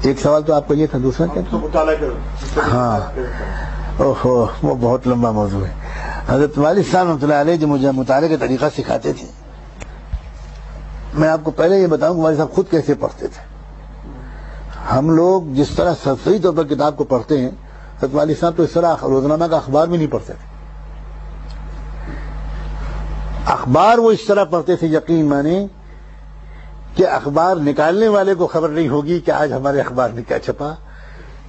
ایک سوال تو آپ کا یہ تھا، دوسرا کیا تھا؟ ہاں اوہو، وہ بہت لمبا موضوع ہے۔ حضرت والد صاحب رحمۃ اللہ علیہ جو مجھے مطالعے کا طریقہ سکھاتے تھے، میں آپ کو پہلے یہ بتاؤں کہ والد صاحب خود کیسے پڑھتے تھے۔ ہم لوگ جس طرح صحیح طور پر کتاب کو پڑھتے ہیں، حضرت والد صاحب تو اس طرح روزنامہ کا اخبار بھی نہیں پڑھتے تھے۔ اخبار وہ اس طرح پڑھتے تھے، یقین مانے کہ اخبار نکالنے والے کو خبر نہیں ہوگی کہ آج ہمارے اخبار میں کیا چھپا،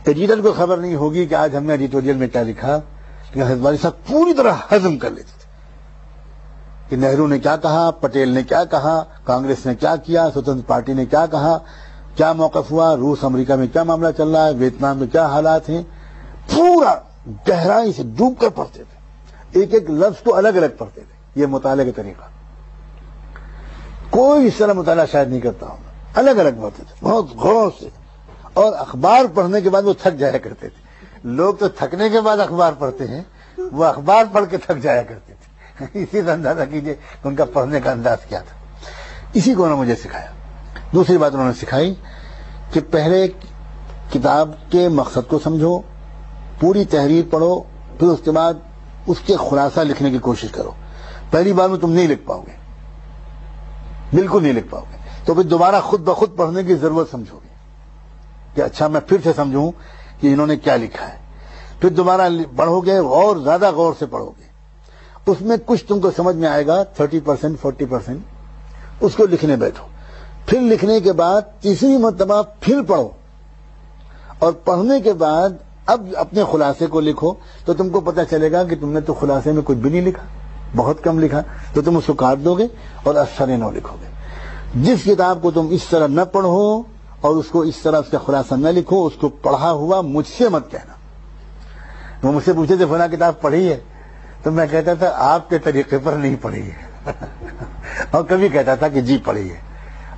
ایڈیٹر کو خبر نہیں ہوگی کہ آج ہم نے ایڈیٹوریل میں کیا لکھا، لیکن حضرت والد صاحب پوری طرح ہضم کر لیتے تھے کہ نہرو نے کیا کہا، پٹیل نے کیا کہا، کانگریس نے کیا کیا، سوتنتر پارٹی نے کیا کہا، کیا موقف ہوا، روس امریکہ میں کیا معاملہ چل رہا ہے، ویتنام میں کیا حالات ہیں، پورا گہرائی سے ڈوب کر پڑھتے تھے، ایک ایک لفظ کو الگ الگ پڑھتے تھے۔ یہ مطالعے کا طریقہ کوئی اس طرح مطالعہ شاید نہیں کرتا ہوں، الگ الگ پڑھتے تھے بہت غور سے، اور اخبار پڑھنے کے بعد وہ تھک جایا کرتے تھے۔ لوگ تو تھکنے کے بعد اخبار پڑھتے ہیں، وہ اخبار پڑھ کے تھک جایا کرتے تھے۔ اسی سے اندازہ کیجیے کہ ان کا پڑھنے کا انداز کیا تھا۔ اسی کو انہوں نے مجھے سکھایا۔ دوسری بات انہوں نے سکھائی کہ پہلے کتاب کے مقصد کو سمجھو، پوری تحریر پڑھو، پھر اس کے بعد اس کے خلاصہ لکھنے کی کوشش کرو۔ پہلی بار میں تم نہیں لکھ پاؤ گے، بالکل نہیں لکھ پاؤ گے، تو پھر دوبارہ خود بخود پڑھنے کی ضرورت سمجھو گے کہ اچھا میں پھر سے سمجھوں کہ انہوں نے کیا لکھا ہے۔ پھر دوبارہ پڑھو گے اور زیادہ غور سے پڑھو گے، اس میں کچھ تم کو سمجھ میں آئے گا 30% 40%، اس کو لکھنے بیٹھو۔ پھر لکھنے کے بعد تیسری مرتبہ پھر پڑھو، اور پڑھنے کے بعد اب اپنے خلاصے کو لکھو، تو تم کو پتہ چلے گا کہ تم نے تو خلاصے میں کچھ بھی نہیں لکھا، بہت کم لکھا، تو تم اس کو کاٹ دو گے اور اثر نو لکھو گے۔ جس کتاب کو تم اس طرح نہ پڑھو اور اس کو اس طرح اس کا خلاصہ نہ لکھو، اس کو پڑھا ہوا مجھ سے مت کہنا۔ وہ مجھ سے پوچھتے تھے فلاں کتاب پڑھی ہے، تو میں کہتا تھا آپ کے طریقے پر نہیں پڑھی ہے، اور کبھی کہتا تھا کہ جی پڑھی ہے۔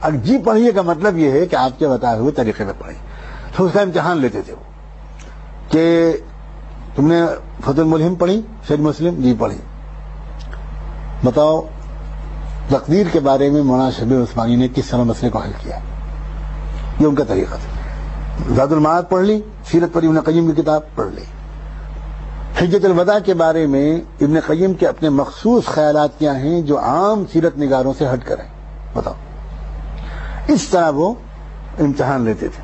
اب جی پڑھیے کا مطلب یہ ہے کہ آپ کے بتائے ہوئے طریقے پہ پڑھی۔ تو اس کا امتحان لیتے تھے وہ کہ تم نے فتح الملہم پڑھی، شرح مسلم؟ جی پڑھی۔ بتاؤ تقدیر کے بارے میں مولانا شبیر عثمانی نے کس طرح مسئلے کو حل کیا؟ یہ ان کا طریقہ تھا۔ زاد المعاد پڑھ لی، سیرت پر ابن قیم کی کتاب پڑھ لی۔ حجت الوداع کے بارے میں ابن قیم کے اپنے مخصوص خیالات کیا ہیں جو عام سیرت نگاروں سے ہٹ کر ہیں، بتاؤ۔ اس طرح وہ امتحان لیتے تھے،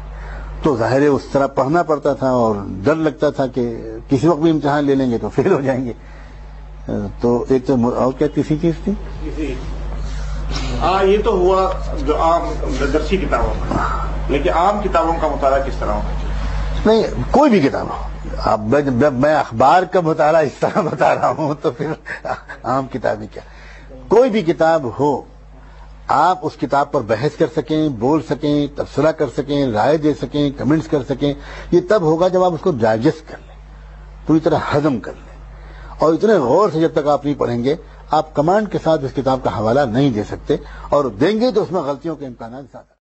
تو ظاہر ہے اس طرح پڑھنا پڑتا تھا، اور ڈر لگتا تھا کہ کسی وقت بھی امتحان لے لیں گے تو فیل ہو جائیں گے۔ تو ایک تو اور کیا تیسری چیز تھی؟ یہ تو ہوا جو عام درسی کتابوں کا، لیکن عام کتابوں کا مطالعہ کس طرح ہونا؟ نہیں، کوئی بھی کتاب ہو۔ اب میں اخبار کا مطالعہ اس طرح بتا رہا ہوں تو پھر عام کتابیں کیا؟ کوئی بھی کتاب ہو، آپ اس کتاب پر بحث کر سکیں، بول سکیں، تبصرہ کر سکیں، رائے دے سکیں، کمنٹس کر سکیں۔ یہ تب ہوگا جب آپ اس کو ڈائجسٹ کر لیں، پوری طرح ہضم کر لیں، اور اتنے غور سے جب تک آپ نہیں پڑھیں گے، آپ کمانڈ کے ساتھ اس کتاب کا حوالہ نہیں دے سکتے، اور دیں گے تو اس میں غلطیوں کے امکانات زیادہ۔